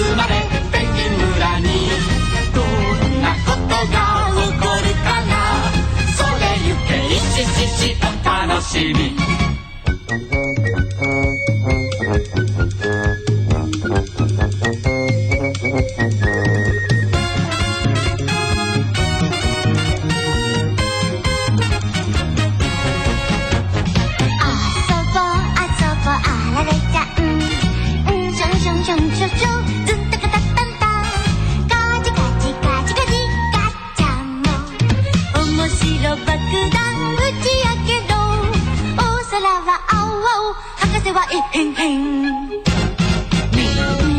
集まれペンギン村にどんなことが起こるかなそれゆけいしししお楽しみへんへんみん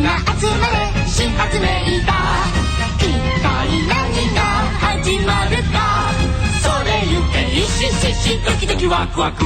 な集まれ新発明だ一体何が始まるかそれゆけいしししドキドキワクワク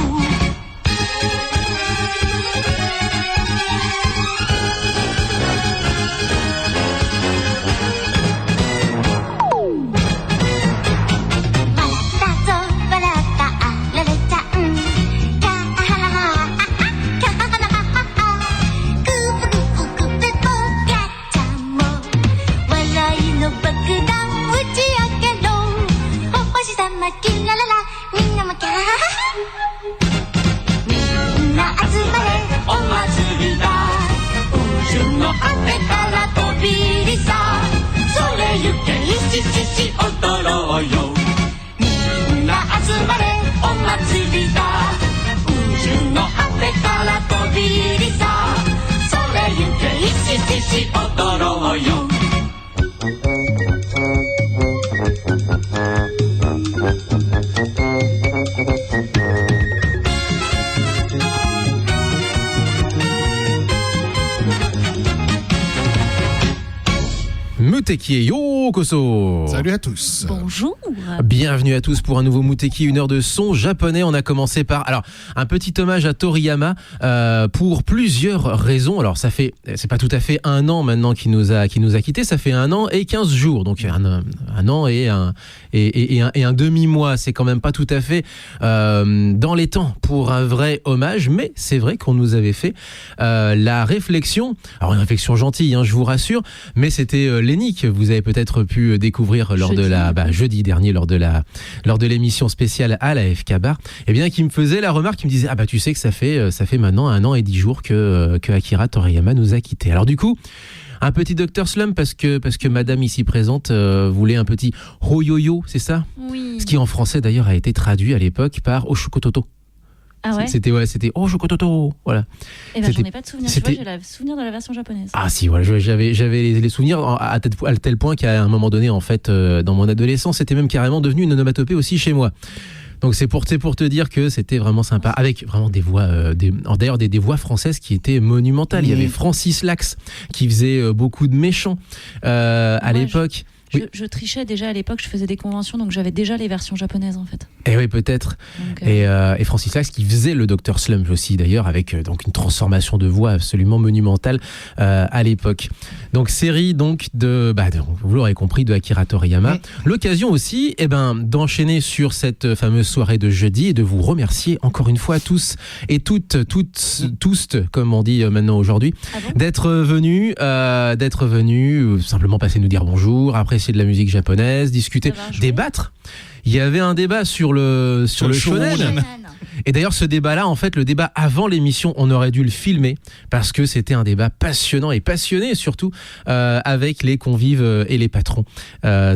踊ろうよみんな集まれお祭りだ宇宙の果てから飛び入りさそれゆけいししし踊ろうよMuteki Yokoso. Salut à tous. Bonjour. Bienvenue à tous pour un nouveau Muteki, une heure de son japonais. On a commencé par un petit hommage à Toriyama pour plusieurs raisons. Alors c'est pas tout à fait un an maintenant qu'il nous a quittés, ça fait 1 an et 15 jours. Donc un an et un demi-mois, c'est quand même pas tout à fait dans les temps pour un vrai hommage, mais c'est vrai qu'on nous avait fait la réflexion. Alors une réflexion gentille, je vous rassure, mais c'était Lenny que vous avez peut-être pu découvrir lors jeudi dernier lors de l'émission spéciale à la FK Bar, qui me faisait la remarque, qui me disait tu sais que ça fait maintenant 1 an et 10 jours que Akira Toriyama nous a quittés. Alors du coup, un petit Dr Slump parce que madame ici présente voulait un petit Hoyoyo, c'est ça ? Oui. Ce qui en français d'ailleurs a été traduit à l'époque par Oshokototo. Ah ouais. C'était Oshokototo, voilà. Eh ben j'en ai pas de souvenir. Tu vois, j'ai le souvenir de la version japonaise. Ah si, voilà, j'avais les souvenirs à tel point qu'à un moment donné, en fait, dans mon adolescence, c'était même carrément devenu une onomatopée aussi chez moi. Donc c'est pour te dire que c'était vraiment sympa, avec vraiment des voix, d'ailleurs des voix françaises qui étaient monumentales. Il y avait Francis Lax qui faisait beaucoup de méchants à l'époque. Je trichais déjà à l'époque, je faisais des conventions, donc j'avais déjà les versions japonaises en fait. Et oui, peut-être. Donc, et Francis Lax qui faisait le Dr Slump aussi d'ailleurs, avec donc une transformation de voix absolument monumentale à l'époque. Donc série vous l'aurez compris, de Akira Toriyama. L'occasion aussi d'enchaîner sur cette fameuse soirée de jeudi et de vous remercier encore une fois tous et toutes, comme on dit maintenant aujourd'hui, d'être venus simplement passer nous dire bonjour, apprécier de la musique japonaise, discuter, débattre. Il y avait un débat sur le shonen. Et d'ailleurs, ce débat-là, en fait, le débat avant l'émission, on aurait dû le filmer parce que c'était un débat passionnant et passionné surtout avec les convives et les patrons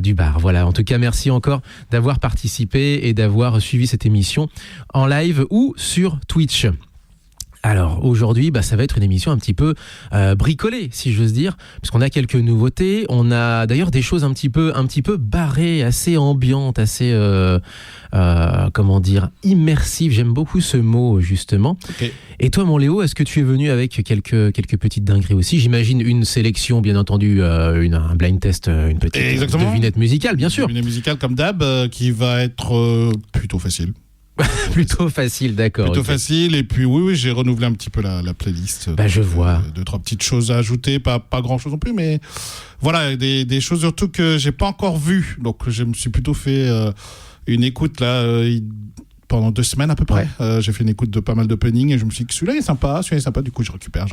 du bar. Voilà. En tout cas, merci encore d'avoir participé et d'avoir suivi cette émission en live ou sur Twitch. Alors aujourd'hui, ça va être une émission un petit peu bricolée, si j'ose dire, parce qu'on a quelques nouveautés. On a d'ailleurs des choses un petit peu barrées, assez ambiantes, assez immersives. J'aime beaucoup ce mot justement. Okay. Et toi, mon Léo, est-ce que tu es venu avec quelques petites dingueries aussi ? J'imagine une sélection, bien entendu, un blind test, une petite devinette musicale, bien sûr. Une devinette musicale comme d'hab, qui va être plutôt facile. Plutôt facile, d'accord. Plutôt facile, et puis oui, j'ai renouvelé un petit peu la playlist. Je vois. 2-3 petites choses à ajouter, pas grand chose non plus, mais voilà, des choses surtout que j'ai pas encore vues. Donc je me suis plutôt fait une écoute là, pendant 2 semaines à peu près. J'ai fait une écoute de pas mal d'openings et je me suis dit que celui-là est sympa. Du coup, je récupère.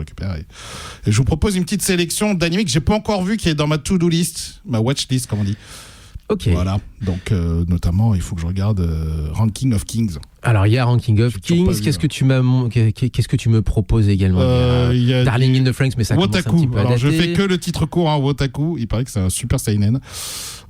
Et je vous propose une petite sélection d'animés que j'ai pas encore vu, qui est dans ma to-do list, ma watch list, comme on dit. Ok. Voilà. Donc, notamment, il faut que je regarde Ranking of Kings. Alors, il y a Ranking of J'ai toujours pas Kings. vu, Qu'est-ce que tu me proposes également? Il y a Darling in the Franxx, mais ça commence un petit peu à Alors, je dater. fais que le titre court, Wotaku. Il paraît que c'est un super seinen.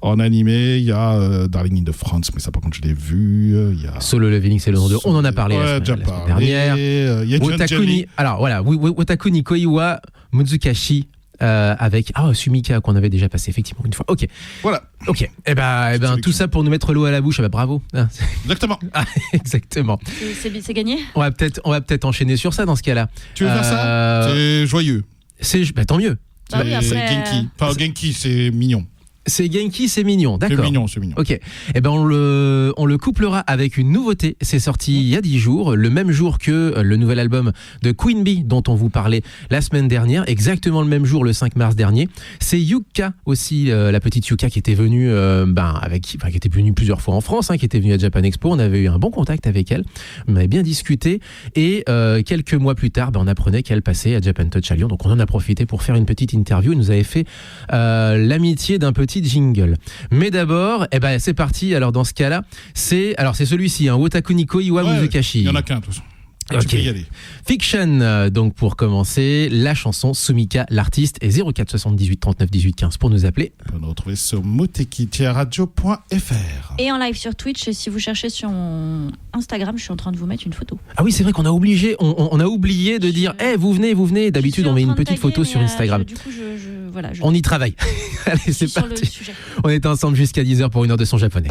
En animé, il y a Darling in the Franxx, mais ça, par contre, je l'ai vu. Il y a Solo Leveling, c'est le nom de. On en a parlé la semaine dernière. Il y a John Wotaku Jelly. ni, alors voilà, Wotaku ni Koiwa Muzukashi avec Sumika qu'on avait déjà passé effectivement une fois. Ok. Voilà. Ok. Eh ben tout ça pour nous mettre l'eau à la bouche. Ah bah, bravo. Exactement. Ah, exactement. C'est gagné. On va peut-être enchaîner sur ça dans ce cas-là. Tu veux faire ça? C'est joyeux. Tant mieux. Bah oui, C'est après, Genki. Enfin, Genki, c'est mignon. C'est Genki, c'est mignon, d'accord. C'est mignon. Ok. Eh ben on le couplera avec une nouveauté. C'est sorti il y a 10 jours, le même jour que le nouvel album de Queen Bee dont on vous parlait la semaine dernière, exactement le même jour, le 5 mars dernier. C'est Yuka aussi, la petite Yuka qui était venue, qui était venue plusieurs fois en France, qui était venue à Japan Expo. On avait eu un bon contact avec elle, on avait bien discuté et quelques mois plus tard, on apprenait qu'elle passait à Japan Touch à Lyon. Donc on en a profité pour faire une petite interview. Elle nous avait fait l'amitié d'un petit jingle. Mais d'abord, c'est parti. Alors dans ce cas-là, c'est celui-ci, Wotaku ni Koiwa Muzukashi. Il y en a qu'un, de toute façon. Ok. Tu peux y aller. Fiction, donc pour commencer, la chanson Sumika, l'artiste, et 04 78 39 18 15 pour nous appeler. On peut nous retrouver sur moteki-radio.fr. Et en live sur Twitch, et si vous cherchez sur mon Instagram, je suis en train de vous mettre une photo. Ah oui, c'est vrai qu'on a oublié de dire vous venez. D'habitude, on met une petite photo sur Instagram. Du coup, On y travaille. Allez, c'est sur parti. le sujet. On est ensemble jusqu'à 10h pour une heure de son japonais.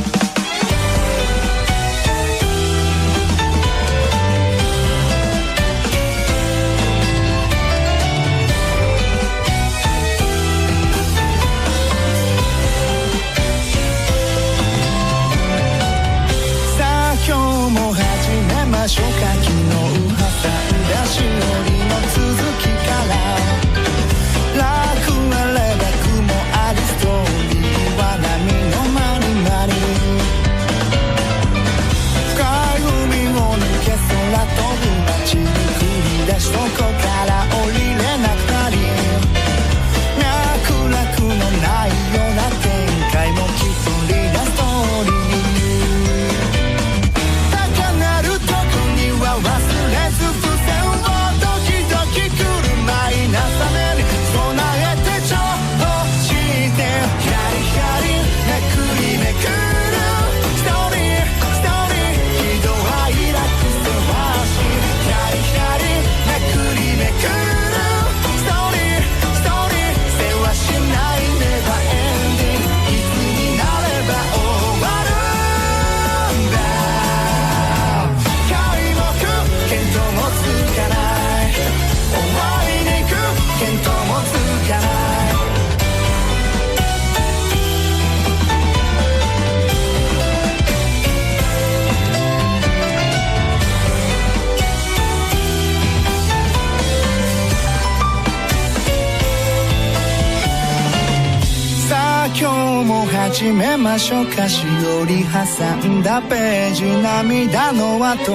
始めましょうかしおり挟んだページ涙の跡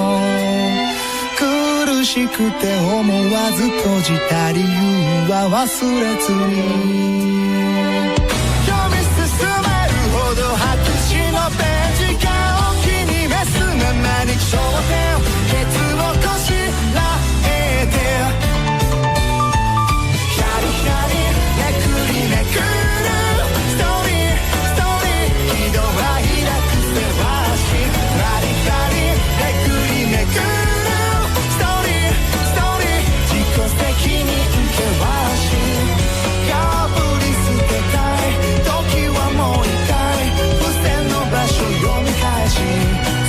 苦しくて思わず閉じた理由は忘れずに読み進めるほど白紙のページがお気に召すままに焦点ケツをこしらえてヒャリヒャリめくりめくるストーリーストーリー喜怒哀楽せわしラリラリめくりめくるストーリーストーリー自己責任険し破り捨てたい時はもう一回付箋の場所読み返し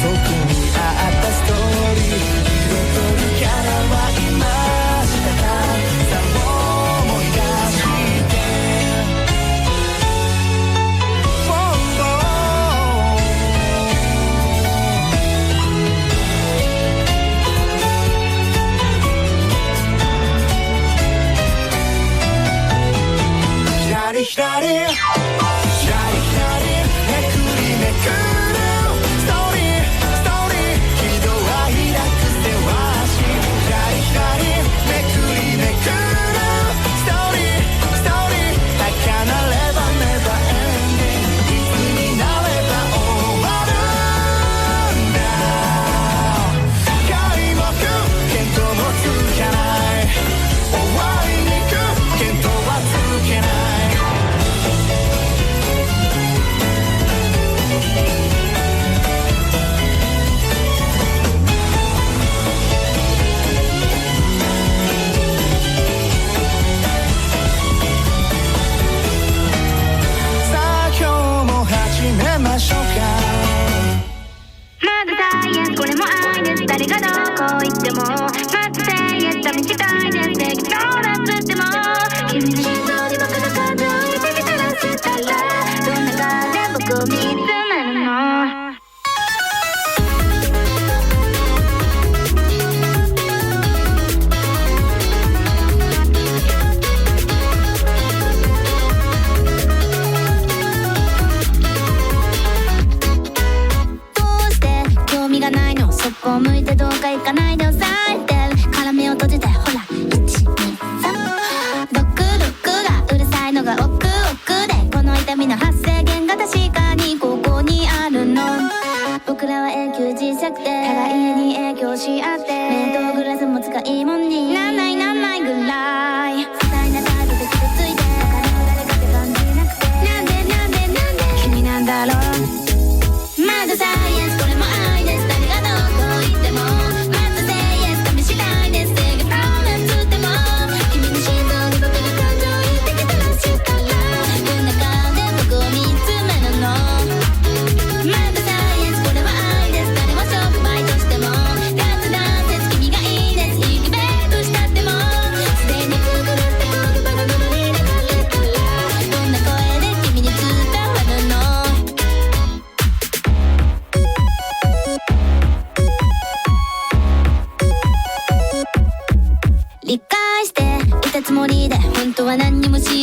そこにあったストーリー彩るキャラはいましたかさあ思い出してひらりひらりひらりひらりめくりめくるストーリーストーリー喜怒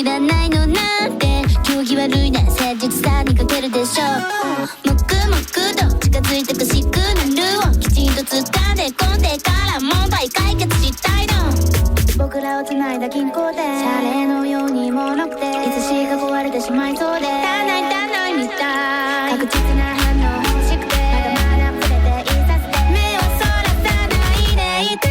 いらないのなんて競技悪いね誠実さに欠けるでしょう黙々と近づいてくシグナルをきちんと掴んで込んでから問題解決したいの僕らを繋いだ銀行で謝礼のようにもなくていつしか壊れてしまいそうで足んないみたい確実な反応欲しくてまだまだ触れていさせて目をそらさないでいて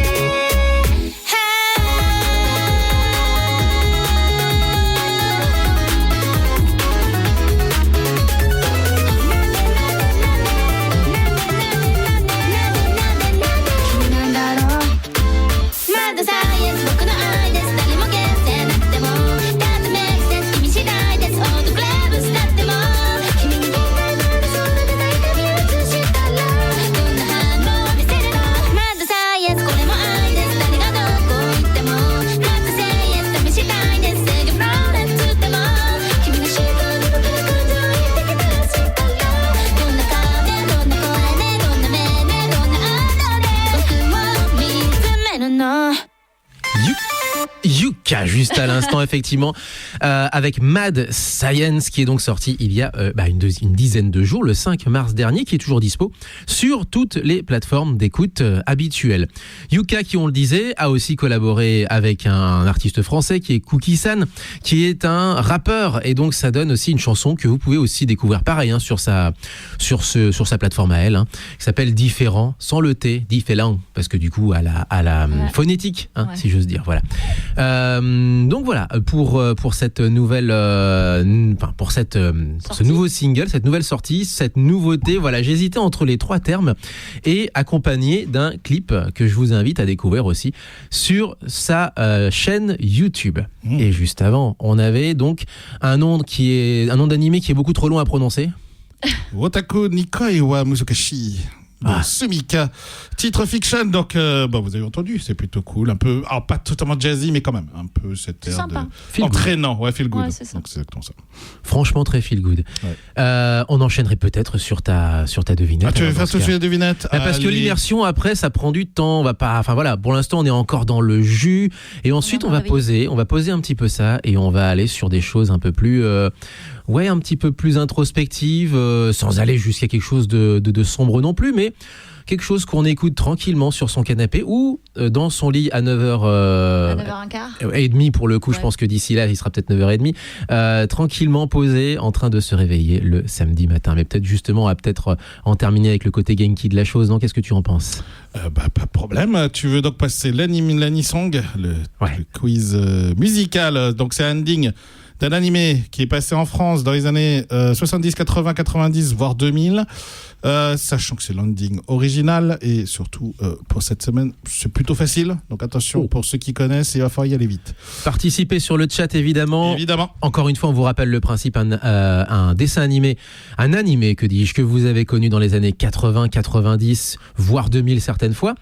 君なんだろうまだサイエンス僕の愛です誰も限定なくてもだってメイクセンス君次第ですオートクレーブスだっても君に限界までそんなでない旅移したらどんな反応を見せるのまだサイエンスこれも愛です誰がどこ行ってもまたセイエンス試したいです制御プロレッツっても君の思考に僕の感情を言ってきたらしたらどんな顔でどんな声でどんな目でどんなあで僕を見つめるのYuka, juste à l'instant, effectivement, avec Mad Science, qui est donc sorti il y a une dizaine de jours, le 5 mars dernier, qui est toujours dispo sur toutes les plateformes d'écoute habituelles. Yuka, qui on le disait, a aussi collaboré avec un artiste français qui est Cookie-san, qui est un rappeur, et donc ça donne aussi une chanson que vous pouvez aussi découvrir pareil sur sa plateforme à elle, qui s'appelle Différent, sans le T, Différent, parce que du coup à la phonétique, si j'ose dire, voilà. Donc voilà, pour cette nouvelle, pour ce nouveau single, cette nouvelle sortie, cette nouveauté, voilà, j'hésitais entre les trois termes et accompagné d'un clip que je vous invite à découvrir aussi sur sa chaîne YouTube. Et juste avant, on avait donc un nom d'animé qui est beaucoup trop long à prononcer. Wotaku Nikoi wa Muzukashi. Sumika, titre fiction, donc vous avez entendu, c'est plutôt cool, un peu, alors pas totalement jazzy, mais quand même un peu cette air de entraînant, feel good. C'est ça. Donc c'est exactement ça. Franchement très feel good. Ouais. On enchaînerait peut-être sur ta devinette. Ah, tu veux faire tout de suite la devinette? Parce que l'immersion après ça prend du temps, on va pas, enfin voilà, pour l'instant on est encore dans le jus et ensuite on va poser un petit peu ça et on va aller sur des choses un peu plus un petit peu plus introspective, sans aller jusqu'à quelque chose de sombre non plus, mais quelque chose qu'on écoute tranquillement sur son canapé ou dans son lit à 9h à 9h15 et demie pour le coup, je pense que d'ici là il sera peut-être 9h30, tranquillement posé en train de se réveiller le samedi matin. Mais peut-être justement à en terminer avec le côté Genki de la chose, non? Qu'est-ce que tu en penses? Pas de problème. Tu veux donc passer l'Anisong, le quiz musical. Donc c'est un ending d'un animé qui est passé en France dans les années 70, 80, 90, voire 2000. Sachant que c'est l'ending original et surtout pour cette semaine, c'est plutôt facile. Donc attention, pour ceux qui connaissent, il va falloir y aller vite. Participez sur le chat évidemment. Encore une fois, on vous rappelle le principe, un dessin animé, un animé que vous avez connu dans les années 80, 90, voire 2000 certaines fois.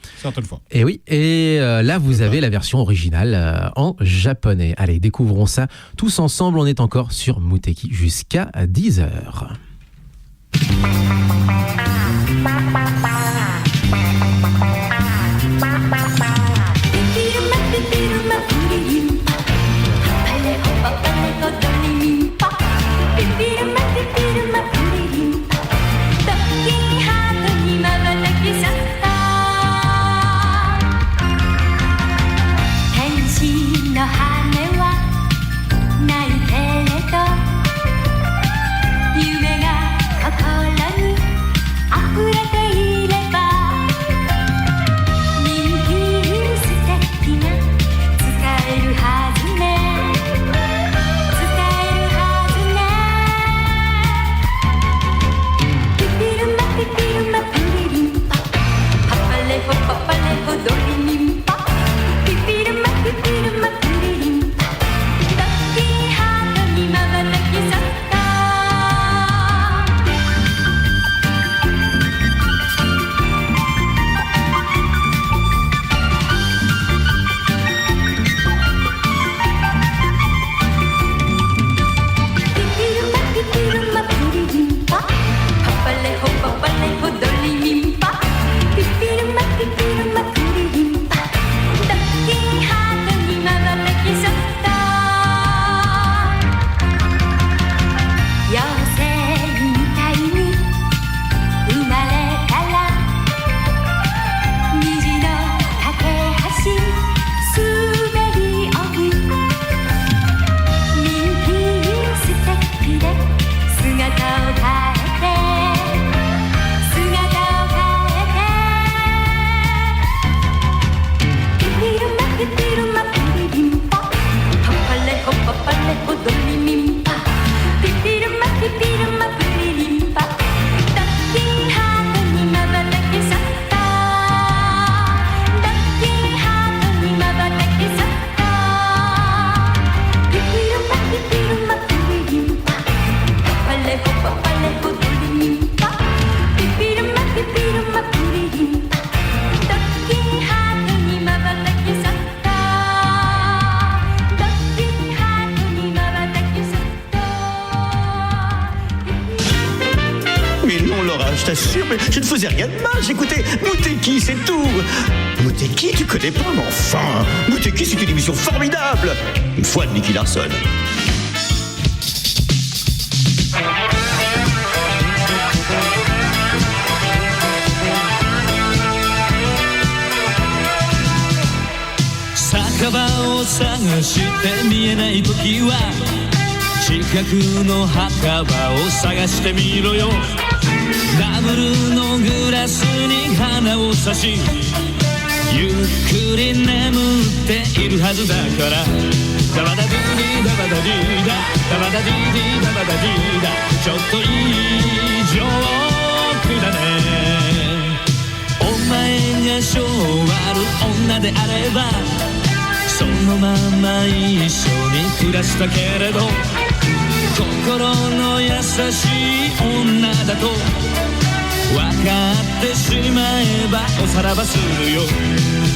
Et oui, et là vous avez la version originale en japonais. Allez, découvrons ça tous ensemble. On est encore sur Muteki jusqu'à 10h. je t'assure, mais je ne faisais rien de mal, j'écoutais Mouteki, c'est tout. Mouteki, tu connais pas, mais enfin, Mouteki, c'est une émission formidable. Une fois de Nicky Larson.酒場を探して見えない時は近くの墓場を探してみろよ。ダブルのグラスに花を差しゆっくり眠っているはずだから。ダバダディディダバダディダダバダディディダバダディダ、ちょっといいジョークだね。お前が性悪女であればそのまま一緒に暮らしたけれど、心の優しい女だと分かってしまえばおさらばするよ。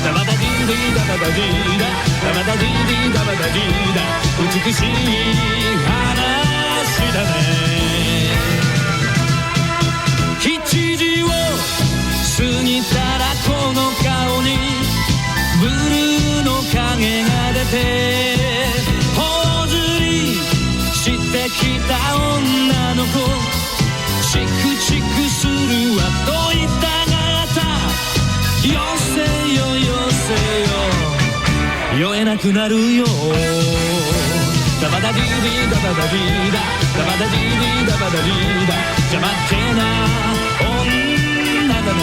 ダバダディディダバダディダダバダディディダバダディダ、美しい話だね。7時を過ぎたらこの顔にブルーの影が出て頬ずりしてきた女の子、チクチクするわと言ったがた、よせよよせよ酔えなくなるよ。ダバダディディダバダディダダバダディディダバダディダ、邪魔っ気な女だね。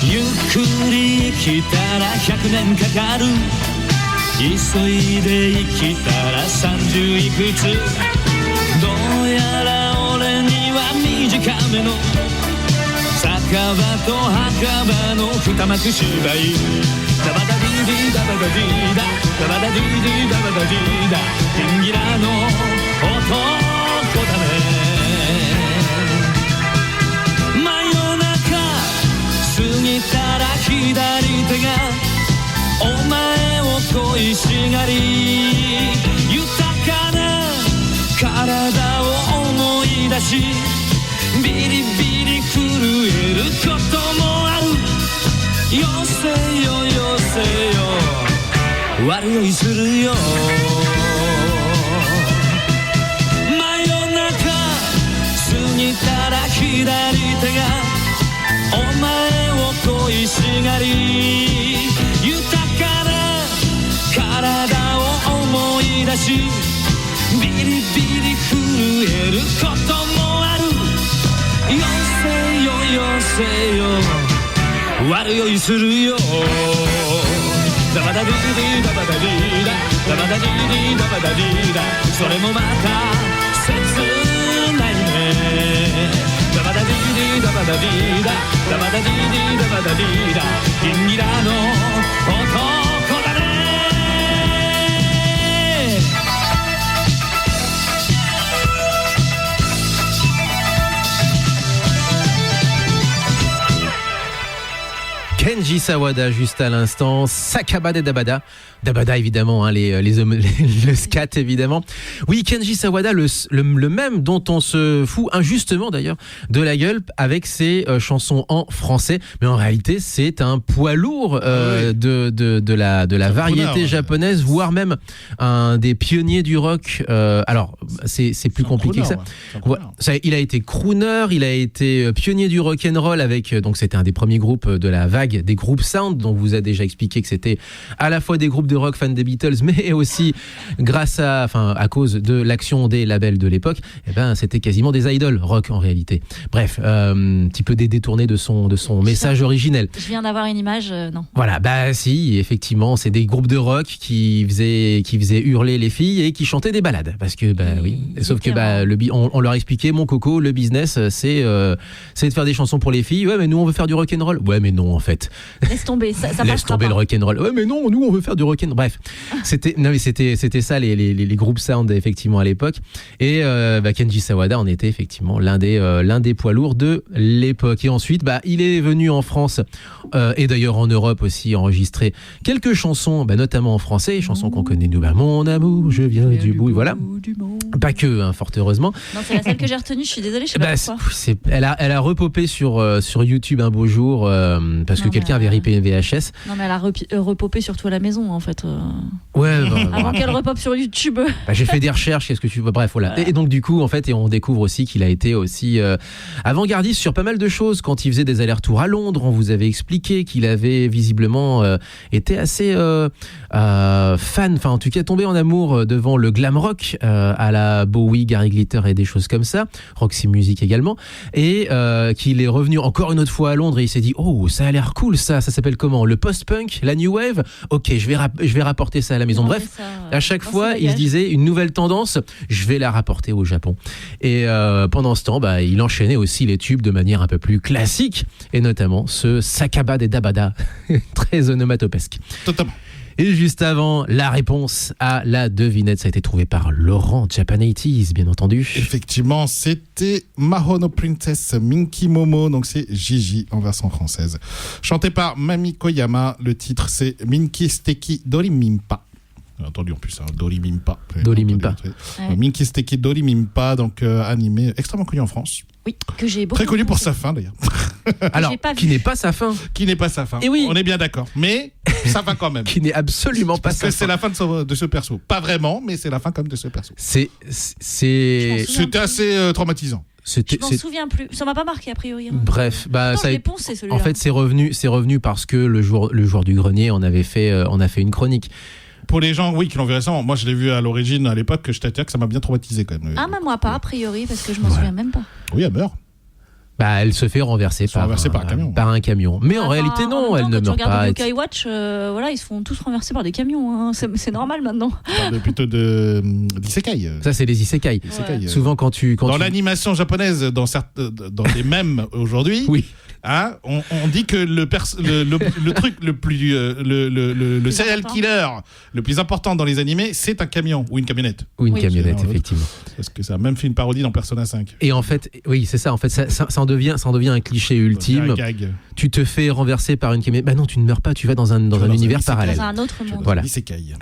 ゆっくり生きたら100年かかる、急いで生きたら30いくつ、どうやら俺には短めの酒場と墓場の二幕芝居。ダバダディディダバダディダダバダディディダバダディダ、ギンギラの男だね。過ぎたら左手がお前を恋しがり、豊かな体を思い出しビリビリ震えることもある。よせよよせよ悪酔いするよ。真夜中過ぎたら左手がお前を恋しがり、豊かな体を思い出しビリビリ震えることもある。よせよよせよ悪酔いするよ。ダバダディディダバダディダダバダディディダバダディダ、それもまた切ないね。ダバダディディダバダディダダバダディディダバダディダ、ギンギラの男だね。Kenji Sawada juste à l'instant, Sakaba de Dabada. Dabada évidemment, hein, les hommes, le scat évidemment. Oui, Kenji Sawada, le même dont on se fout injustement d'ailleurs de la gueule avec ses chansons en français, mais en réalité c'est un poids lourd de la variété japonaise, voire même un des pionniers du rock. Alors c'est plus compliqué que ça. Il a été crooner, il a été pionnier du rock and roll avec donc c'était un des premiers groupes de la vague des groupes sound, dont vous a déjà expliqué que c'était à la fois des groupes de rock fans des Beatles, mais aussi à cause de l'action des labels de l'époque, c'était quasiment des idoles rock en réalité. Bref, un petit peu détourné de son message originel. Je viens d'avoir une image, non. Voilà, si, effectivement, c'est des groupes de rock qui faisaient hurler les filles et qui chantaient des ballades, parce que oui, sauf que on leur expliquait, mon coco, le business, c'est de faire des chansons pour les filles. Ouais, mais nous on veut faire du rock and roll. Ouais, mais non en fait. Laisse tomber, ça Laisse passera tomber pas. le rock'n'roll. Ouais, mais non, nous on veut faire du rock'n'roll. Bref, c'était ça les groupes sound effectivement à l'époque. Et Kenji Sawada en était effectivement l'un des poids lourds de l'époque. Et ensuite, il est venu en France et d'ailleurs en Europe aussi enregistrer quelques chansons, notamment en français, chansons qu'on connaît nous. Mon amour, je viens du bout. Voilà. Pas que, fort heureusement. Non, c'est la seule que j'ai retenue, je suis désolée, je sais pas pourquoi. Elle a repopé sur YouTube un beau jour parce que quelqu'un avait ripé une VHS. Non, mais elle a repopé surtout à la maison, en fait. Ouais, Avant qu'elle repop sur YouTube. J'ai fait des recherches, qu'est-ce que tu veux. Bref, voilà. Et donc, du coup, en fait, et on découvre aussi qu'il a été aussi avant-gardiste sur pas mal de choses. Quand il faisait des allers-retours à Londres, on vous avait expliqué qu'il avait visiblement été assez fan, enfin, en tout cas, tombé en amour devant le glam rock à la Bowie, Gary Glitter et des choses comme ça. Roxy Music également. Et qu'il est revenu encore une autre fois à Londres et il s'est dit, oh, ça a l'air cool, ça s'appelle comment? Le post-punk, la new wave? Ok, je vais rapporter ça à la maison. Bref, à chaque fois, il se disait une nouvelle tendance, je vais la rapporter au Japon. Et pendant ce temps, il enchaînait aussi les tubes de manière un peu plus classique, et notamment ce Sakaba des Dabada, très onomatopesque. Totalement. Et juste avant, la réponse à la devinette, ça a été trouvé par Laurent, Japan 80s, bien entendu. Effectivement, c'était Mahono Princess Minky Momo, donc c'est Gigi en version française. Chanté par Mami Koyama, le titre c'est Minky Steki Dorimimpa. J'ai entendu en plus, Dorimimpa. Dorimimpa. Ouais. Minky Steki Dorimimpa, donc animé extrêmement connu en France. Oui, que j'ai beaucoup Très connu pour pensé. sa fin d'ailleurs. Alors, j'ai pas qui vu. n'est pas sa fin, Qui n'est pas sa fin. Eh oui. On est bien d'accord. Mais sa fin quand même. qui n'est absolument pas Parce sa que fin. c'est la fin de ce perso. Pas vraiment, mais c'est la fin quand même de ce perso. C'est C'était assez traumatisant. Je m'en souviens plus. Ça m'a pas marqué a priori. Bref, Non, ça je a l'ai poncé celui-là. en fait c'est revenu parce que le jour du grenier, on a fait une chronique. Pour les gens, oui, qui l'ont vu récemment, moi je l'ai vu à l'origine, à l'époque, je t'attire que ça m'a bien traumatisé quand même. Ah, mais moi pas a priori parce que je m'en souviens même pas. Oui, elle meurt. Elle se fait renverser par un camion. Mais en réalité non, elle ne meurt pas. Quand tu regardes Yokai Watch, ils se font tous renverser par des camions. Hein. C'est normal maintenant. On parle plutôt d'isekai. Ça c'est les isekai. Isekai, Souvent quand dans l'animation japonaise, dans les mèmes aujourd'hui, oui. Hein, on dit que le truc le plus le serial important. killer le plus important dans les animés, c'est un camion ou une camionnette. Ou une Oui. camionnette, C'est effectivement. Parce que ça a même fait une parodie dans Persona 5. Et en fait, oui, c'est ça. En fait, ça en devient un cliché ultime. Un gag. Tu te fais renverser par une camionnette. Non, tu ne meurs pas. Tu vas dans un univers parallèle. Dans un autre monde. Voilà. Isekai.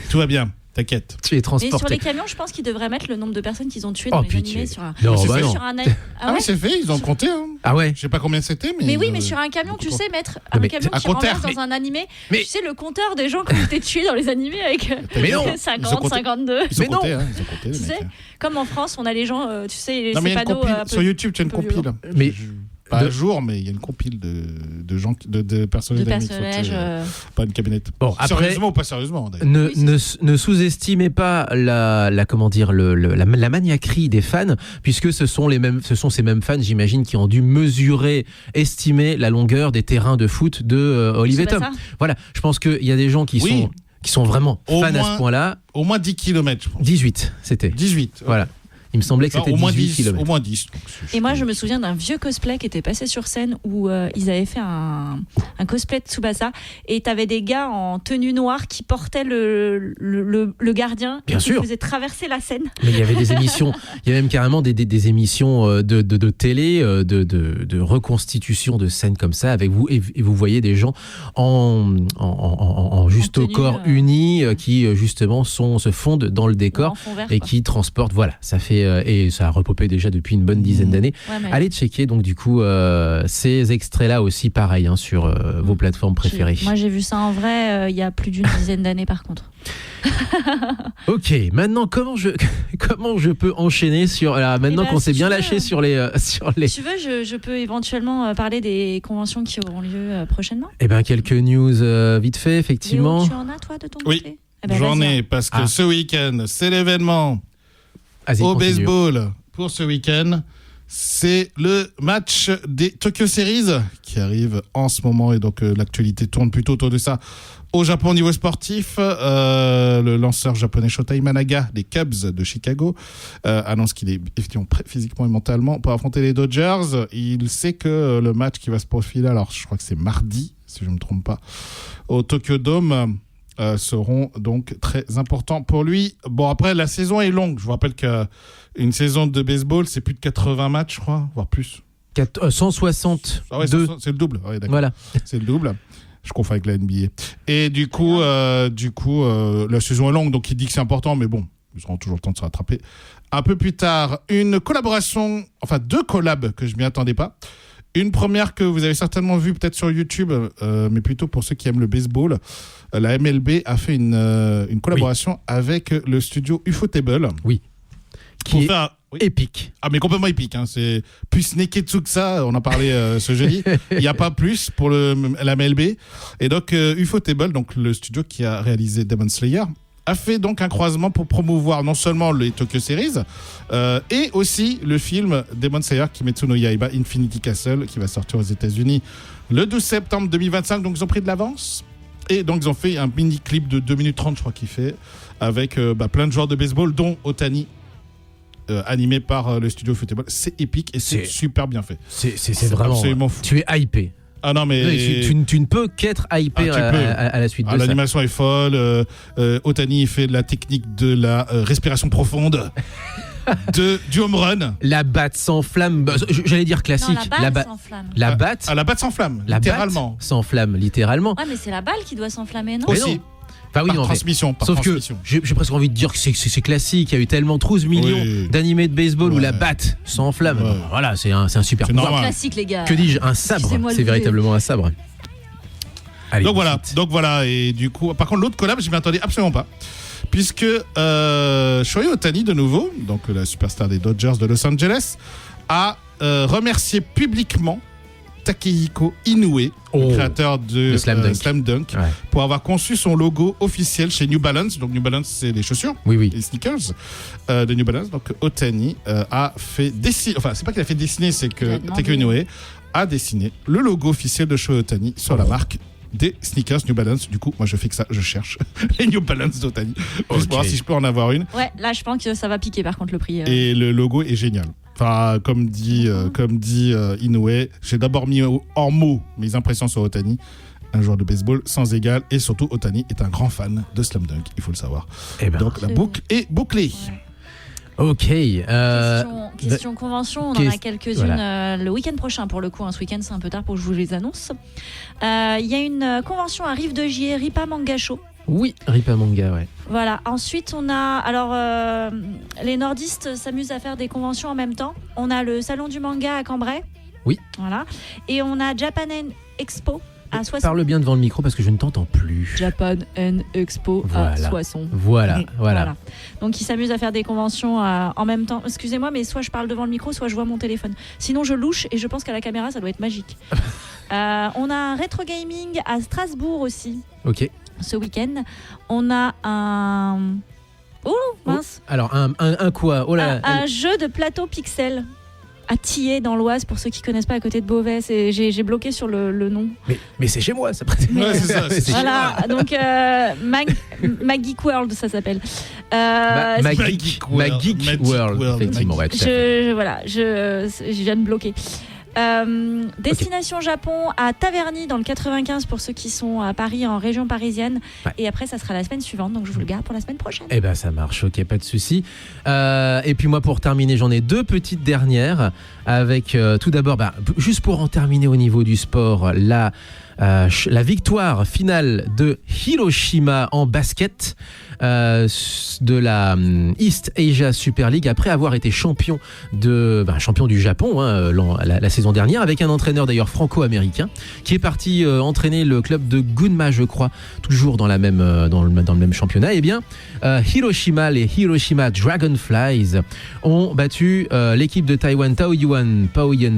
Tout va bien. T'inquiète. Tu es Mais transporté. sur les camions, je pense qu'ils devraient mettre le nombre de personnes qu'ils ont tuées dans les pitié. animés sur un. Non, C'est bah fait. non. Sur un... Ah oui, c'est fait, ils ont compté. Hein. Ah ouais. Je sais pas combien c'était, mais. Mais oui, mais sur un camion, tu sais, mettre Non, un mais camion un qui compteur, renverse dans un animé. mais- Tu sais, le compteur des gens qui ont été tués dans les animés avec Mais non. 50, 52. Ils ont Mais non. compté, ils ont compté, les Tu sais, mecs. comme en France, on a les gens, tu sais, les Non, mais il y a une panneaux. compile. un peu- Sur YouTube, tu as une un peu compile. Mais- Pas de- à jour, mais il y a une compile de gens, de personnages de d'animés qui sont personnages. tués, pas une camionnette. Bon, après- Sérieusement ou pas sérieusement, d'ailleurs. Ne sous-estimez pas la comment dire la maniaquerie des fans, puisque ce sont ces mêmes fans, j'imagine, qui ont dû estimer la longueur des terrains de foot de Olivier C'est pas Tom. ça Voilà, je pense qu'il y a des gens qui Oui. sont vraiment Au fans à moins- ce point-là. Au moins 10 km, je pense. 18, c'était. 18. Voilà. Il me semblait que Non, c'était au moins 18 10. km. Au moins 10. donc Et moi, je me souviens d'un vieux cosplay qui était passé sur scène où ils avaient fait un cosplay de Tsubasa et t'avais des gars en tenue noire qui portaient le gardien Bien et qui sûr. faisaient traverser la scène. Mais il y avait des émissions, il y avait même carrément des émissions de télé, de reconstitution de scènes comme ça avec vous, et vous voyez des gens en juste En au tenue, corps unis qui justement se fondent dans le décor En fond vert, et quoi. qui transportent. Voilà, ça fait et ça a repopé déjà depuis une bonne dizaine d'années. Ouais, mais Allez checker donc du coup ces extraits-là aussi, pareil hein, sur vos plateformes préférées. Moi, j'ai vu ça en vrai il y a plus d'une dizaine d'années, par contre. Ok, maintenant comment je peux enchaîner sur maintenant Eh ben, qu'on s'est si bien tu veux. lâché sur les Si tu veux, je peux éventuellement parler des conventions qui auront lieu prochainement. Eh bien, quelques news vite fait, effectivement. Léo, tu en as, toi, de ton Oui. côté? Eh ben, J'en vas-y. ai, parce que Ah. ce week-end, c'est l'événement Vas-y, au continue. baseball pour ce week-end. C'est le match des Tokyo Series qui arrive en ce moment, et donc l'actualité tourne plutôt autour de ça. Au Japon, au niveau sportif, le lanceur japonais Shota Imanaga des Cubs de Chicago annonce qu'il est effectivement prêt physiquement et mentalement pour affronter les Dodgers. Il sait que le match qui va se profiler, alors je crois que c'est mardi, si je ne me trompe pas, au Tokyo Dome seront donc très importants pour lui. Bon, après, la saison est longue. Je vous rappelle qu'une saison de baseball, c'est plus de 80 matchs, je crois, voire plus. 162. Ah ouais, c'est le double. Ouais, d'accord. Voilà. C'est le double. Je confonds avec la NBA. Et du coup, la saison est longue, donc il dit que c'est important, mais bon, ils auront toujours le temps de se rattraper. Un peu plus tard, une collaboration, enfin 2 collabs que je m'y attendais pas. Une première que vous avez certainement vue peut-être sur YouTube, mais plutôt pour ceux qui aiment le baseball. La MLB a fait une collaboration avec le studio Ufotable. Oui. Qui est Oui. épique. Ah, mais complètement épique. Hein. C'est plus neketsu que ça. On en parlait ce jeudi. Il n'y a pas plus pour la MLB. Et donc, Ufotable, donc le studio qui a réalisé Demon Slayer, a fait donc un croisement pour promouvoir non seulement les Tokyo Series, et aussi le film Demon Slayer Kimetsu no Yaiba Infinity Castle, qui va sortir aux États-Unis le 12 septembre 2025. Donc, ils ont pris de l'avance. Et donc, ils ont fait un mini-clip de 2 minutes 30, je crois qu'il fait, avec plein de joueurs de baseball, dont Otani, animé par le studio Football. C'est épique et c'est super bien fait. C'est vraiment absolument fou. Tu es hypé. Ah non, mais tu ne peux qu'être hypé à la suite de ça. L'animation est folle. Otani fait de la technique de la respiration profonde, du home run. La batte sans flamme. J'allais dire classique. Non, la balle s'enflamme. La batte. La batte s'enflamme, La littéralement. batte s'enflamme, littéralement. Ouais, mais c'est la balle qui doit s'enflammer, non? Aussi. non. Enfin, oui, Par non, transmission. Sauf que j'ai presque envie de dire que c'est classique. Il y a eu tellement 12 millions d'animés de baseball où la batte s'enflamme. Ouais. Voilà, c'est un super C'est pouvoir. normal. Classique, les gars. Que dis-je, un sabre. Excusez-moi C'est le véritablement un sabre. Allez, Donc ensuite. voilà, et du coup, par contre, l'autre collab, je m'y attendais absolument pas. Puisque Shohei Ohtani, de nouveau, donc la superstar des Dodgers de Los Angeles, a remercié publiquement Takehiko Inoue, le créateur de Slam Dunk, Ouais. pour avoir conçu son logo officiel chez New Balance. Donc New Balance, c'est les chaussures, Oui. les sneakers de New Balance. Donc Ohtani a fait dessiner, enfin c'est pas qu'il a fait dessiner, c'est que Takehiko Inoue a dessiné le logo officiel de Shohei Ohtani sur la marque des sneakers New Balance. Du coup, moi je fais que ça, je cherche les New Balance d'Ohtani pour voir si je peux en avoir une. Ouais, là je pense que ça va piquer par contre le prix. Et le logo est génial. Enfin, comme dit Inoue, j'ai d'abord mis en mots mes impressions sur Ohtani, un joueur de baseball sans égal, et surtout Ohtani est un grand fan de Slam Dunk, il faut le savoir. Donc la boucle est bouclée. Ok. Question convention, on en a quelques-unes le week-end prochain pour le coup. Ce week-end c'est un peu tard pour que je vous les annonce. Il y a une convention à Rive de Gier, Ripa Manga Show. Oui, Ripa Manga, ouais. Voilà. Ensuite, on a... Alors, les nordistes s'amusent à faire des conventions en même temps. On a le Salon du Manga à Cambrai. Oui. Voilà. Et on a Japan Expo à Soissons. Parle bien devant le micro parce que je ne t'entends plus. Japan Expo à Soissons. Voilà. Donc, ils s'amusent à faire des conventions en même temps. Excusez-moi, mais soit je parle devant le micro, soit je vois mon téléphone. Sinon, je louche et je pense qu'à la caméra, ça doit être magique. On a un rétro gaming à Strasbourg aussi. Ok. Ce week-end, on a un... Oh, mince. Alors, un quoi? Oh là, un jeu de plateau pixel à Thiers dans l'Oise, pour ceux qui connaissent pas, à côté de Beauvais. J'ai bloqué sur le nom. Mais c'est chez moi, ça. Ouais, c'est ça. C'est voilà, donc Magic World, ça s'appelle. Magic World, effectivement. Ouais, tout à fait. Je viens de bloquer. Destination Japon à Taverny dans le 95 pour ceux qui sont à Paris, en région parisienne. Ouais. Et après, ça sera la semaine suivante, donc je vous le garde pour la semaine prochaine. Eh ben, ça marche, ok, pas de souci. Et puis moi, pour terminer, j'en ai 2 petites dernières. Avec tout d'abord, juste pour en terminer au niveau du sport, la victoire finale de Hiroshima en basket de la East Asia Super League après avoir été champion du Japon la saison dernière, avec un entraîneur d'ailleurs franco-américain qui est parti entraîner le club de Gunma, je crois, toujours dans le même championnat. Eh bien, Hiroshima, les Hiroshima Dragonflies ont battu l'équipe de Taïwan Taoyuan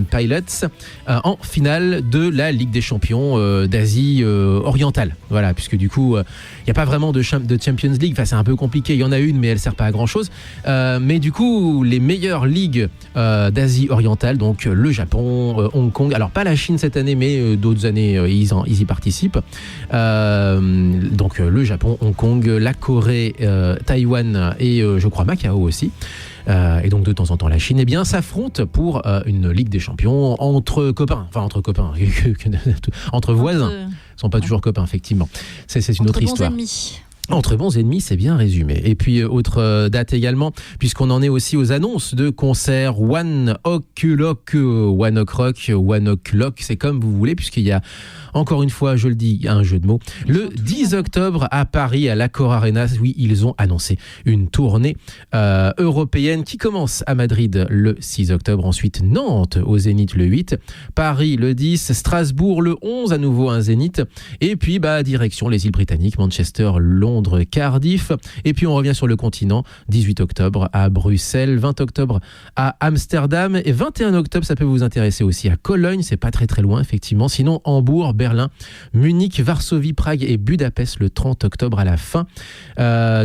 Pilots en finale de la Ligue des Champions d'Asie orientale. Voilà, puisque du coup, il n'y a pas vraiment de Champions League. Enfin, c'est un peu compliqué. Il y en a une, mais elle ne sert pas à grand-chose. Mais du coup, les meilleures ligues d'Asie orientale, donc le Japon, Hong Kong, alors pas la Chine cette année, mais d'autres années, ils y participent. Donc le Japon, Hong Kong, la Corée, Taïwan et je crois Macao aussi. et donc de temps en temps la Chine, eh bien s'affrontent pour une Ligue des Champions entre copains, entre voisins. Ils sont pas toujours copains, effectivement. C'est une autre histoire. Ennemis. Entre bons ennemis, c'est bien résumé. Et puis, autre date également, puisqu'on en est aussi aux annonces de concerts One Ok Rock, c'est comme vous voulez, puisqu'il y a, encore une fois, je le dis, un jeu de mots. Le 10 octobre à Paris, à l'Accor Arena, oui, ils ont annoncé une tournée européenne qui commence à Madrid le 6 octobre, ensuite Nantes au Zénith le 8, Paris le 10, Strasbourg le 11, à nouveau un Zénith, et puis direction les îles Britanniques, Manchester, Londres, Cardiff, et puis on revient sur le continent, 18 octobre à Bruxelles, 20 octobre à Amsterdam, et 21 octobre, ça peut vous intéresser aussi à Cologne, c'est pas très très loin effectivement, sinon Hambourg, Berlin, Munich, Varsovie, Prague et Budapest le 30 octobre à la fin.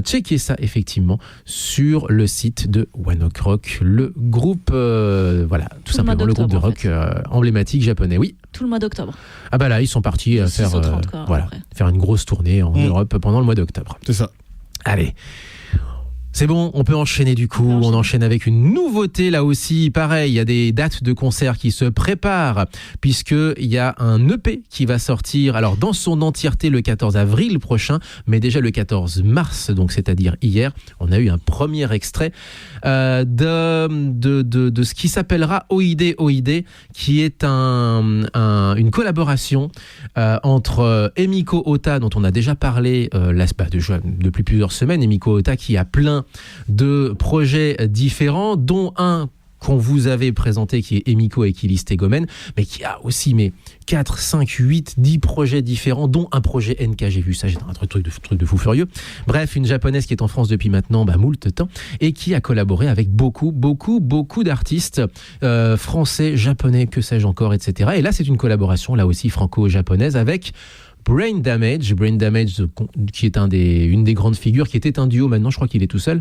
Checkez ça effectivement sur le site de One Ok Rock, le groupe, tout simplement le groupe de rock emblématique japonais. Oui. Tout le mois d'octobre. Ah bah là, ils sont partis faire une grosse tournée en Europe pendant le mois d'octobre. C'est ça. Allez. C'est bon, on peut enchaîner du coup. On enchaîne avec une nouveauté là aussi. Pareil, il y a des dates de concerts qui se préparent puisqu'il y a un EP qui va sortir alors dans son entièreté le 14 avril prochain, mais déjà le 14 mars, donc c'est-à-dire hier, on a eu un premier extrait de ce qui s'appellera Oide, qui est une collaboration entre Emiko Ota, dont on a déjà parlé depuis plusieurs semaines. Emiko Ota qui a plein de projets différents, dont un qu'on vous avait présenté qui est Emiko Ekilis Tegomen, mais qui a aussi 4, 5, 8, 10 projets différents, dont un projet NK, j'ai vu ça, j'ai un truc de fou furieux. Bref, une japonaise qui est en France depuis maintenant moult temps, et qui a collaboré avec beaucoup d'artistes français, japonais, que sais-je encore, etc. Et là, c'est une collaboration, là aussi franco-japonaise, avec Brain Damage, qui est une des grandes figures, qui était un duo, maintenant je crois qu'il est tout seul,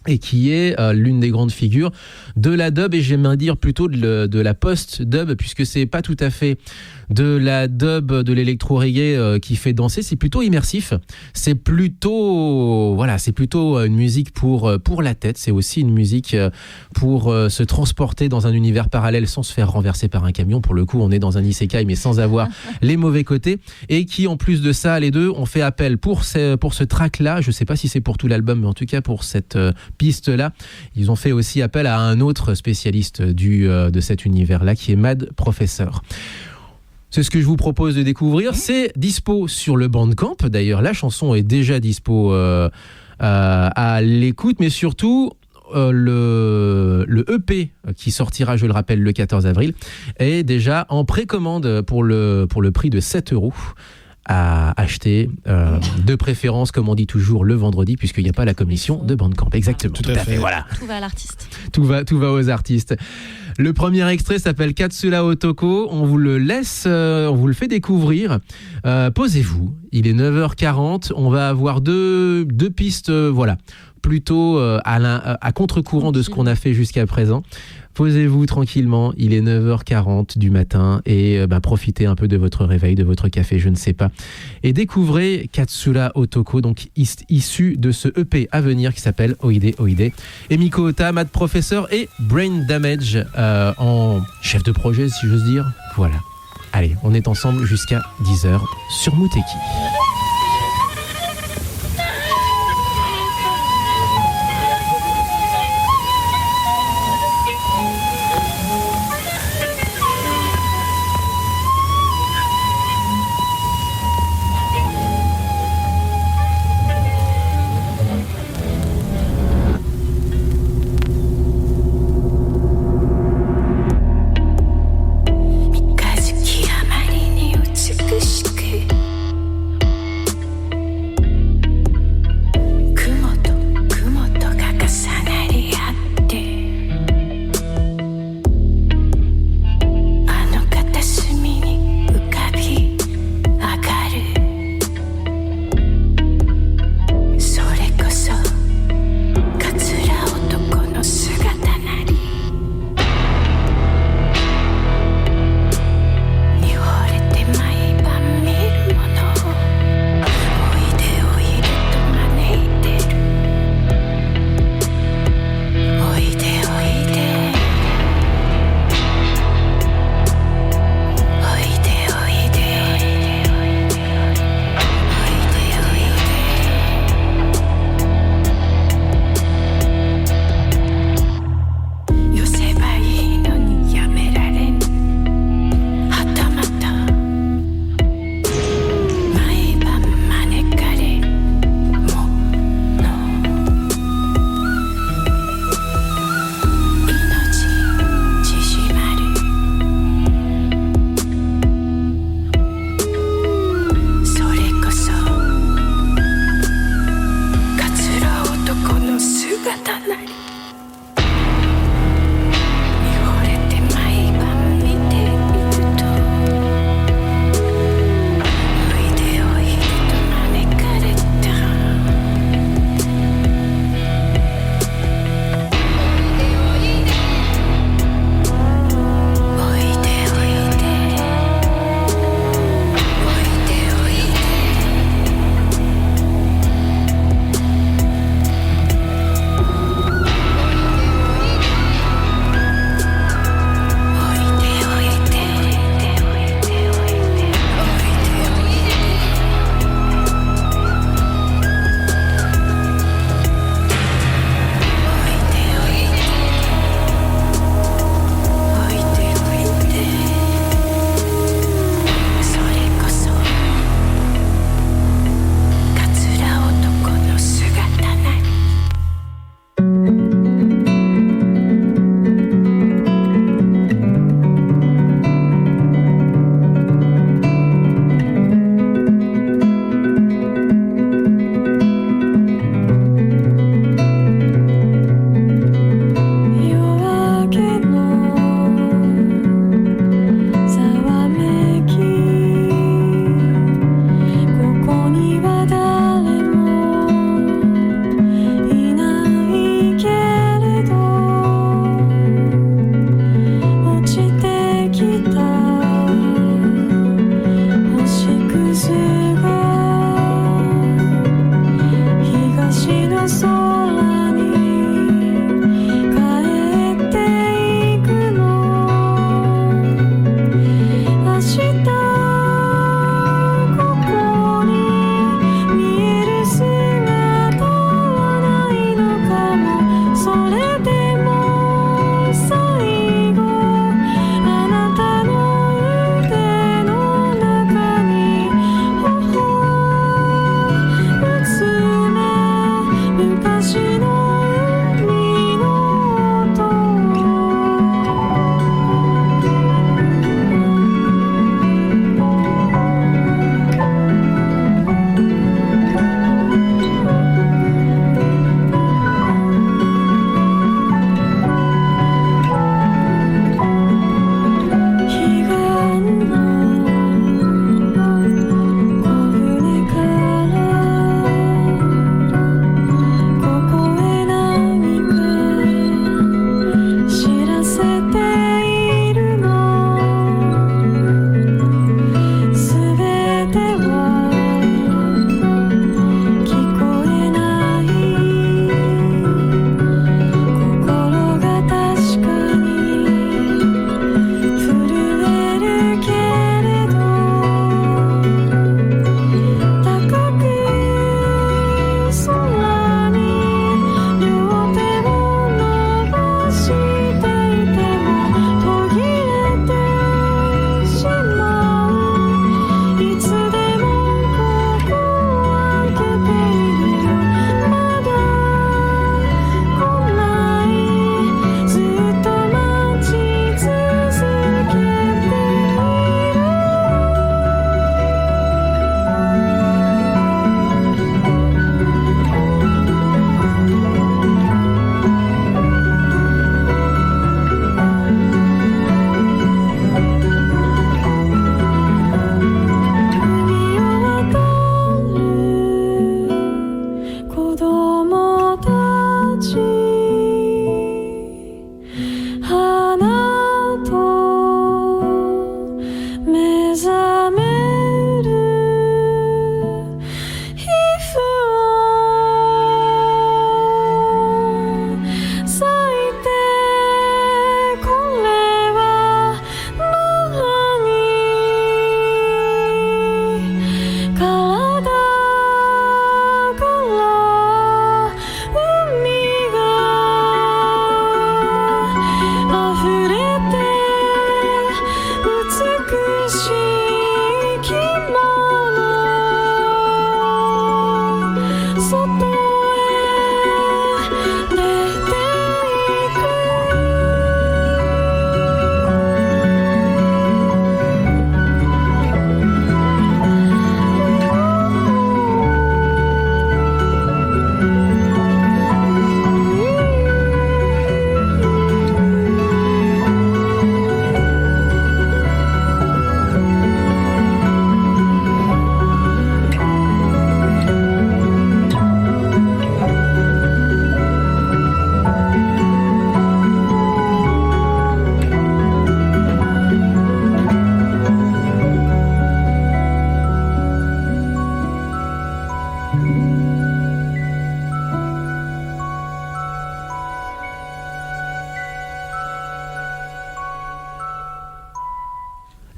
et qui est l'une des grandes figures de la dub, et j'aimerais dire plutôt de la post-dub, puisque c'est pas tout à fait de la dub, de l'électro-reggae qui fait danser, c'est plutôt immersif, c'est plutôt une musique pour la tête, c'est aussi une musique pour se transporter dans un univers parallèle sans se faire renverser par un camion. Pour le coup, on est dans un isekai mais sans avoir les mauvais côtés, et qui en plus de ça, les deux ont fait appel pour ce track-là, je sais pas si c'est pour tout l'album, mais en tout cas pour cette piste-là, ils ont fait aussi appel à un autre spécialiste de cet univers-là, qui est Mad Professor. C'est ce que je vous propose de découvrir. C'est dispo sur le Bandcamp. D'ailleurs, la chanson est déjà dispo à l'écoute, mais surtout le EP qui sortira, je le rappelle, le 14 avril, est déjà en précommande pour le prix de 7 € à acheter, de préférence, comme on dit toujours, le vendredi, puisqu'il n'y a pas la commission de Bandcamp. Exactement, tout à fait. Voilà. Tout va à l'artiste. Tout va aux artistes. Le premier extrait s'appelle Katsura Otoko. On vous le laisse, on vous le fait découvrir. Posez-vous. Il est 9h40. On va avoir deux pistes, plutôt à contre-courant de ce qu'on a fait jusqu'à présent. Posez-vous tranquillement, il est 9h40 du matin, et profitez un peu de votre réveil, de votre café, je ne sais pas. Et découvrez Katsura Otoko, donc issu de ce EP à venir qui s'appelle Oide. Emiko Ota, Mad Professor et Brain Damage en chef de projet, si j'ose dire. Voilà. Allez, on est ensemble jusqu'à 10h sur Muteki. 方ない見惚れて毎晩見ているとおいでおいでと招かれたおいでおいでおいで「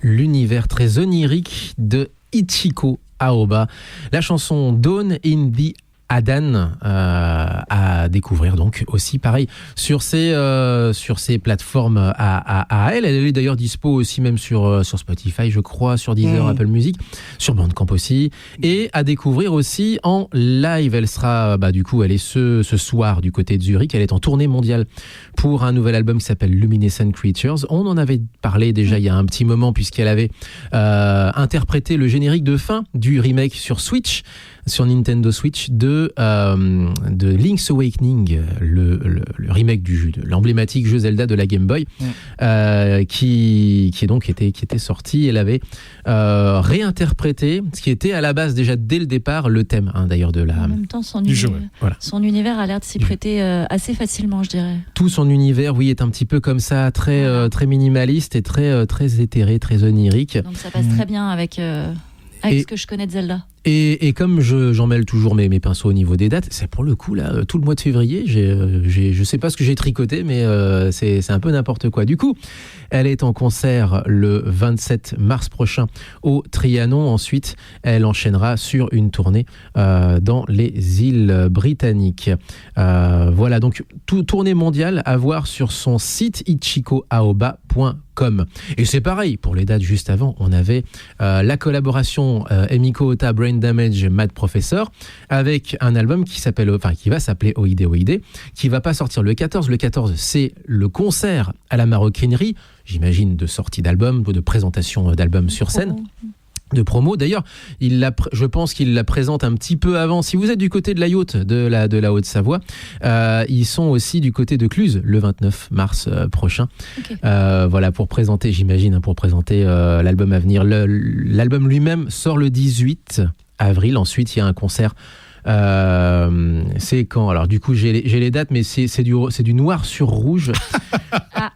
l'univers très onirique de Ichiko Aoba. La chanson Dawn in the Adan à découvrir donc aussi pareil sur ces plateformes à elle. Elle est d'ailleurs dispo aussi même sur Spotify je crois, sur Deezer, Apple Music, sur Bandcamp aussi, et à découvrir aussi en live. Elle sera du coup elle est ce soir du côté de Zurich. Elle est en tournée mondiale pour un nouvel album qui s'appelle Luminescent Creatures. On en avait parlé déjà il y a un petit moment puisqu'elle avait interprété le générique de fin du remake sur Switch, sur Nintendo Switch de Link's Awakening, le remake du jeu, de l'emblématique jeu Zelda de la Game Boy, qui était sorti. Elle avait réinterprété ce qui était à la base déjà dès le départ le thème d'ailleurs de la. En même temps, son du jeu, son univers a l'air de s'y prêter assez facilement, je dirais. Tout son univers, oui, est un petit peu comme ça, très minimaliste et très éthéré, très onirique. Donc ça passe très bien avec ce que je connais de Zelda. Et comme j'en mêle toujours mes pinceaux au niveau des dates, c'est pour le coup là, tout le mois de février, je sais pas ce que j'ai tricoté, mais c'est un peu n'importe quoi. Du coup, elle est en concert le 27 mars prochain au Trianon. Ensuite, elle enchaînera sur une tournée dans les îles britanniques. Voilà, donc tournée mondiale à voir sur son site ichikoaoba.com. Et c'est pareil, pour les dates juste avant, on avait la collaboration Emiko Ota, Brain Damage, Mad Professor, avec un album qui va s'appeler Oide Oide, qui va pas sortir le 14. Le 14, c'est le concert à la Maroquinerie, j'imagine de sortie d'album, de présentation d'album sur scène. De promo. D'ailleurs, je pense qu'il la présente un petit peu avant. Si vous êtes du côté de la Yacht, de la Haute-Savoie, ils sont aussi du côté de Cluse le 29 mars prochain. Okay. Voilà, pour présenter, j'imagine, l'album à venir. L'album lui-même sort le 18 avril. Ensuite, il y a un concert. C'est quand? Alors du coup j'ai les dates, mais c'est du noir sur rouge.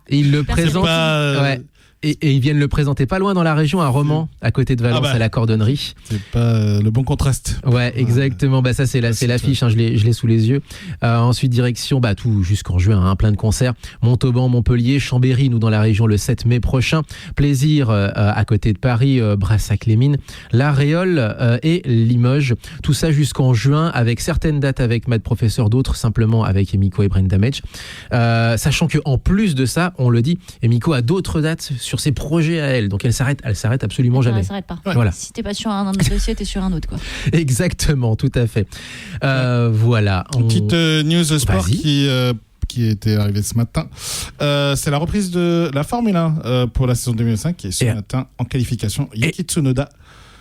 Et ils le présentent. Ouais. Et ils viennent le présenter pas loin dans la région, à Romans, à côté de Valence, à la Cordonnerie. C'est pas le bon contraste. Ouais, exactement. Ça c'est l'affiche, je l'ai sous les yeux. Ensuite direction tout jusqu'en juin, plein de concerts. Montauban, Montpellier, Chambéry, nous dans la région le 7 mai prochain. Plaisir à côté de Paris, Brassac-les-Mines, La Réole et Limoges. Tout ça jusqu'en juin, avec certaines dates avec Mad Professor, d'autres simplement avec Emiko et Brain Damage. Sachant que en plus de ça, on le dit, Emiko a d'autres dates sur ses projets à elle, donc elle s'arrête absolument jamais. Elle s'arrête pas. Ouais. Voilà. Si t'es pas sur un dossier, t'es sur un autre, quoi. Exactement, tout à fait. Voilà. Une petite news sport qui était arrivée ce matin. C'est la reprise de la Formule 1 pour la saison 2005 qui est ce matin en qualification. Yuki Tsunoda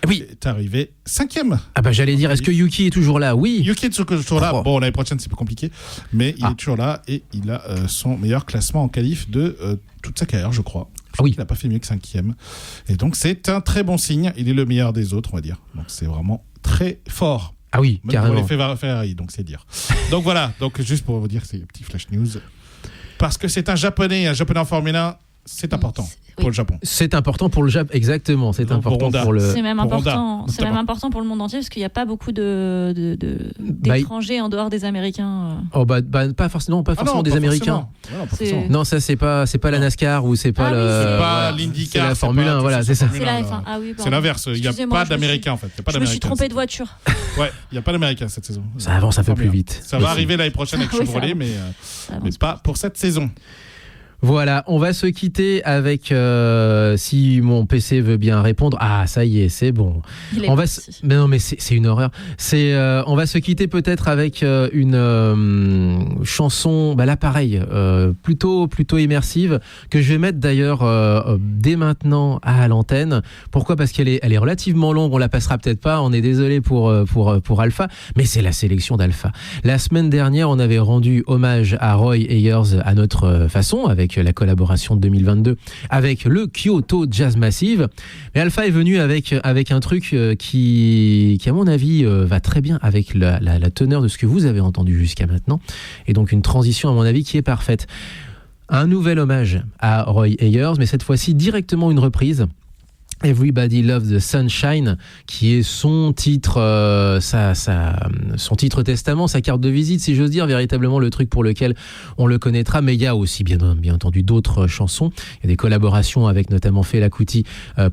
est arrivé 5e. J'allais dire, est-ce que Yuki est toujours là? Oui. Yuki est toujours là. Bon, l'année prochaine, c'est plus compliqué, mais il est toujours là et il a son meilleur classement en qualif de toute sa carrière, je crois. Il n'a pas fait mieux que 5e. Et donc, c'est un très bon signe. Il est le meilleur des autres, on va dire. Donc, c'est vraiment très fort. Ah oui, même carrément. Pour les Ferrari, donc c'est dire. Donc voilà, juste pour vous dire, c'est un petit flash news. Parce que c'est un japonais en Formule 1, c'est important pour le Japon. C'est important pour le Japon, exactement. C'est important pour le. C'est même important. C'est même important pour le monde entier parce qu'il n'y a pas beaucoup d'étrangers en dehors des Américains. Pas forcément des Américains. Non, ça c'est pas la NASCAR ou c'est pas l'IndyCar, c'est la Formule 1, voilà, c'est ça. C'est la F1. Ah oui, c'est l'inverse. Il n'y a pas d'Américains en fait. Je me suis trompé de voiture. Ouais, il n'y a pas d'Américains cette saison. Ça avance un peu plus vite. Ça va arriver l'année prochaine avec Chevrolet, mais pas pour cette saison. Voilà, on va se quitter avec, si mon PC veut bien répondre, ça y est, c'est bon. Mais non, mais c'est une horreur. On va se quitter peut-être avec une chanson, là pareil, plutôt immersive, que je vais mettre d'ailleurs dès maintenant à l'antenne. Pourquoi ? Parce qu'elle est relativement longue, on la passera peut-être pas, on est désolé pour Alpha, mais c'est la sélection d'Alpha. La semaine dernière, on avait rendu hommage à Roy Ayers à notre façon, avec la collaboration de 2022 avec le Kyoto Jazz Massive. Mais Alpha est venu avec un truc qui à mon avis va très bien avec la teneur de ce que vous avez entendu jusqu'à maintenant, et donc une transition à mon avis qui est parfaite. Un nouvel hommage à Roy Ayers, mais cette fois-ci directement une reprise Everybody Loves the Sunshine, qui est son titre, son titre testament, sa carte de visite, si j'ose dire, véritablement le truc pour lequel on le connaîtra. Mais il y a aussi bien entendu d'autres chansons. Il y a des collaborations avec notamment Fela Kuti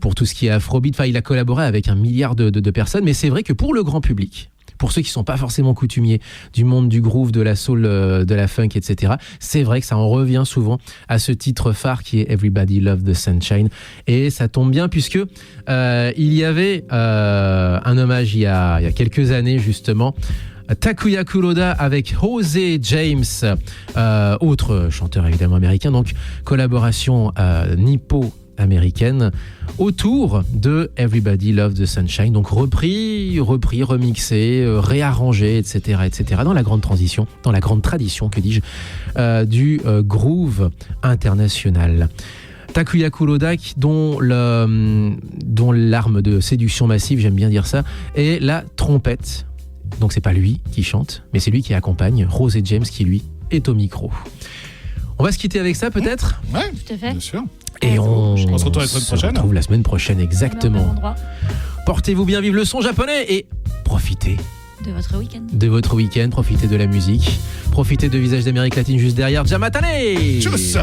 pour tout ce qui est Afrobeat. Enfin, il a collaboré avec 1 milliard de personnes. Mais c'est vrai que pour le grand public, pour ceux qui sont pas forcément coutumiers du monde du groove, de la soul, de la funk, etc., c'est vrai que ça en revient souvent à ce titre phare qui est Everybody Love the Sunshine. Et ça tombe bien puisque il y avait un hommage il y a quelques années justement, Takuya Kuroda avec Jose James, autre chanteur évidemment américain, donc collaboration nippo-américaine autour de Everybody Love the Sunshine, donc repris, remixé, réarrangé, etc., dans la grande tradition, que dis-je, du groove international. Takuya Kuroda, dont l'arme de séduction massive, j'aime bien dire ça, est la trompette. Donc c'est pas lui qui chante, mais c'est lui qui accompagne Jose James, qui lui est au micro. On va se quitter avec ça peut-être ? Ouais, Tout à fait. bien sûr. Et on se retrouve la semaine prochaine. retrouve la semaine prochaine, exactement. Portez-vous bien, vive le son japonais et profitez De votre week-end. de votre week-end, profitez de la musique, profitez de Visage d'Amérique latine juste derrière. Jamatane! Tchuss.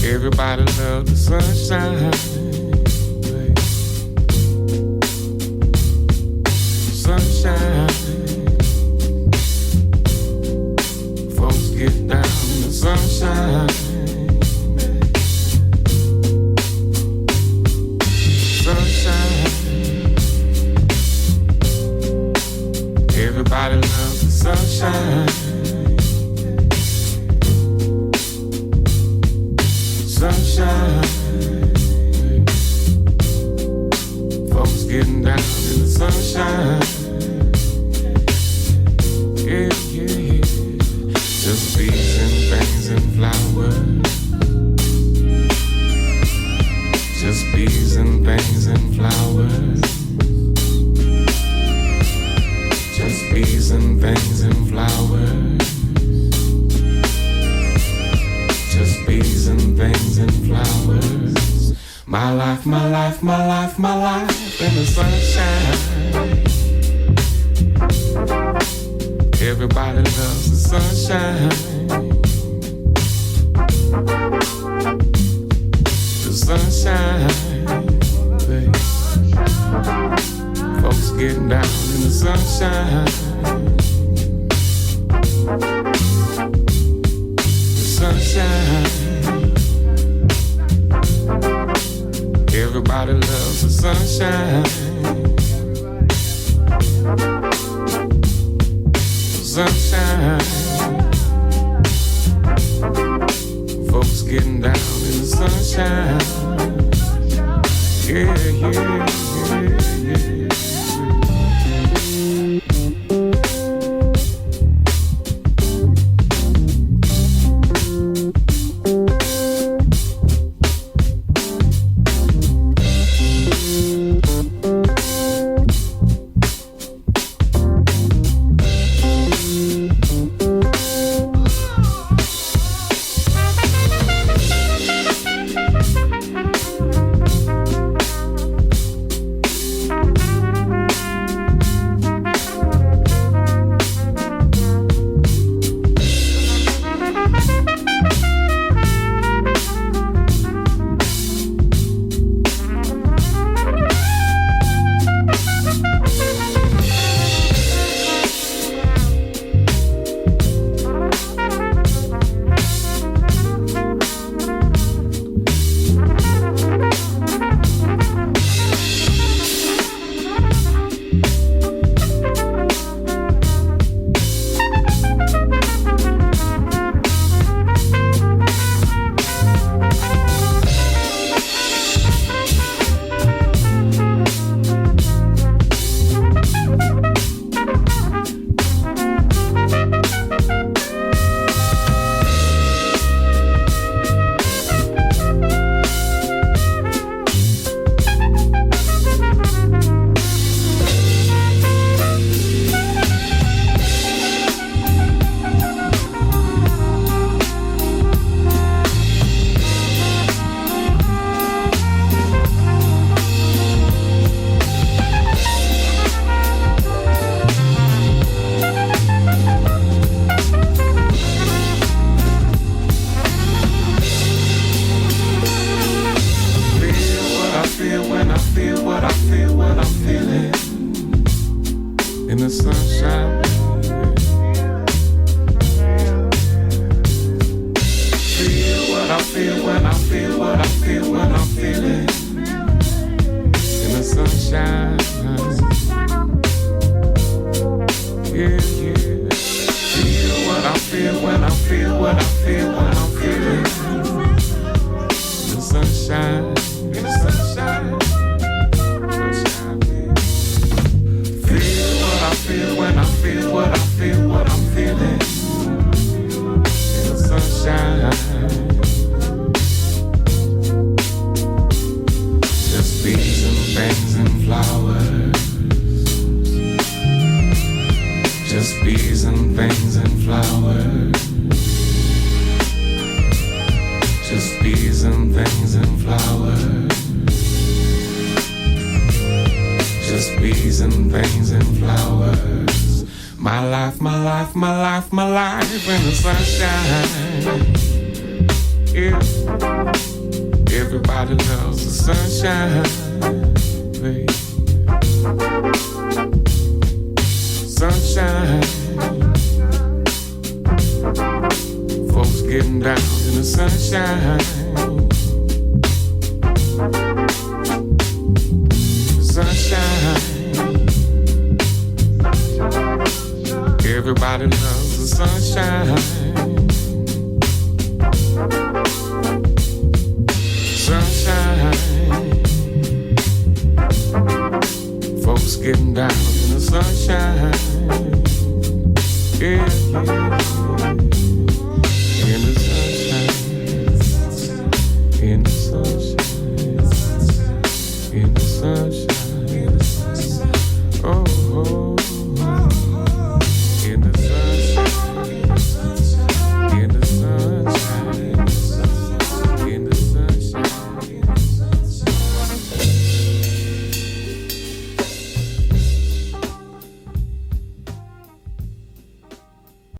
Everybody loves the sunshine. Sunshine. Folks get down in the sunshine. Sunshine. Everybody loves the sunshine. Sunshine. Folks getting down in the sunshine. Yeah, yeah, yeah. Just bees and things and flowers. Just bees and things and flowers. Just bees and things and flowers. Just bees and things and flowers. My life, my life, my life, my life in the sunshine. Everybody loves the sunshine. The sunshine, babe. Folks getting down in the sunshine. Sunshine. Everybody loves the sunshine. Sunshine. Folks getting down in the sunshine. Yeah, yeah, yeah, yeah. the sunshine. Feel what I feel when I feel what I feel when I'm feeling in the sunshine. Yeah, yeah. Feel what I feel when I feel what I feel when I'm feeling in the sunshine. In the sunshine. Sunshine, yeah. Feel what I feel when I feel what I feel what I'm feeling in the sunshine. Just bees and things and flowers. Just bees and things and flowers. Just bees and things and flowers. Just bees and things and flowers. My life, my life, my life, my life in the sunshine. Yeah. Everybody loves the sunshine, babe. Sunshine. Folks getting down in the sunshine. Sunshine. Everybody loves the sunshine. Sunshine. Folks getting down